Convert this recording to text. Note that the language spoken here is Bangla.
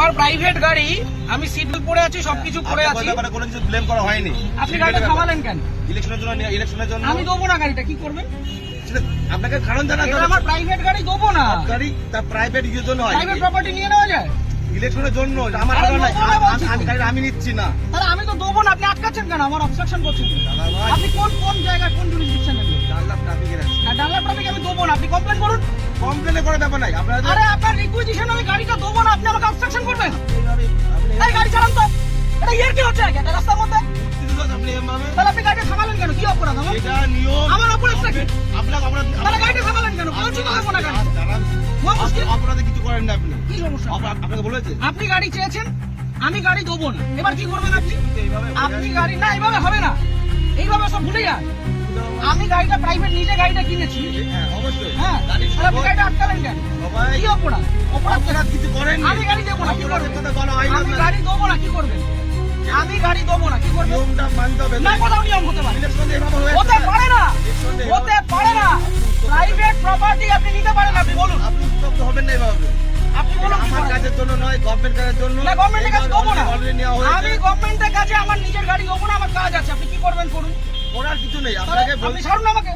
আমার প্রাইভেট গাড়ি, আমি সিট বেল্ট পরে আছি, সবকিছু পরে আছি, কোনো কিছু ব্লেম করা হয়নি। আপনি গাড়িটা থামালেন কেন? ইলেকশনের জন্য আমি দেবো না গাড়িটা, কি করবেন? আপনাকে কারণ জানাতে এটা হবে। আমার প্রাইভেট গাড়ি, দেবো না। গাড়ি তার প্রাইভেট ইউজের জন্য হয়, প্রাইভেট প্রপার্টি নিয়ে নেওয়া যায়? ইলেকশনের জন্য। এটা আমার আরে কারণ নয়, দেবো না বলছি তো। আমি গাড়ি আমি নিচ্ছি না। তাহলে আমি তো দেবো না, আপনি আটকাচ্ছেন কেন? আমার অবস্ট্রাকশন করছেন কেন? দাদা ভাই, আপনি কোন জায়গায়, কোন জুরিসডিকশন নেন? ডাল্লা ট্রাফিকের আছে। ডাল্লা ট্রাফিক আমি দেবো না, আপনি কমপ্লেন করুন। কমপ্লেনে করার ব্যাপার নাই। আপনারা আরে আপনার রিকুইজিশন আমি গাড়িটা দেবো না, আপনি আমাকে অবস্ট্রাকশন করবেন? আপনি এই গাড়ি চালান তো, এটা ইয়ার কি হচ্ছে এটা রাস্তার মধ্যে? এভাবে তাহলে আপনি গাড়িটা থামালেন কেন? কি অপরাধ আমার? এটা নিয়ম। আমার অপরাধটা কি? আপনারা তাহলে গাড়িটা থামালেন কেন? বলছি তো দেবো না গাড়ি। মহা মুশকিল। অপরাধে কিছু করেন না আপনি। কি সমস্যা? আপনাকে বলেছে আপনি গাড়ি চেয়েছেন, আমি গাড়ি দেবো না, এবার কি করবেন আপনি? এইভাবে আপনি গাড়ি না, এইভাবে হবে না, এইভাবে সব ভুলে যান। আমি গাড়িটা প্রাইভেট নিজে গাড়িটা কিনেছি, হ্যাঁ অবশ্যই। হ্যাঁ, তাহলে আপনি গাড়িটা আটকালেন কেন? সবাই কি অপরাধ? অপরাধ অপরাধ কিছু করেন আমি গাড়ি দেবো না, কি করবেন? কথা বলা হয় না। আমি গাড়ি দেবো না, কি করবেন? আমি গাড়ি দেবো না, কি করবেন? নিয়মটা মানতে হবে। না, কোথাও নিয়ম হতে পারে? ইলেকশনে এভাবে হয়েছে। হতে পারে না, ইলেকশনে হতে পারে না। প্রাইভেট প্রপার্টি আপনি নিতে পারেন, আপনি বলুন, আপনি উত্তপ্ত হবেন না এভাবে। আপনি বলুন কি আমার করেন? কাজের জন্য নয়, গভর্নমেন্ট কাজের জন্য। না, গভর্নমেন্টের কাছে দেবো না। অলরেডি নেওয়া আমি হয়েছে। গভর্নমেন্টের কাছে আমার নিজের গাড়ি দেবো না, আমার কাজ আছে, আপনি কি করবেন করুন। করার কিছু নেই, তাহলে আপনাকে আপনি বলছি। ছাড়ুন আমাকে।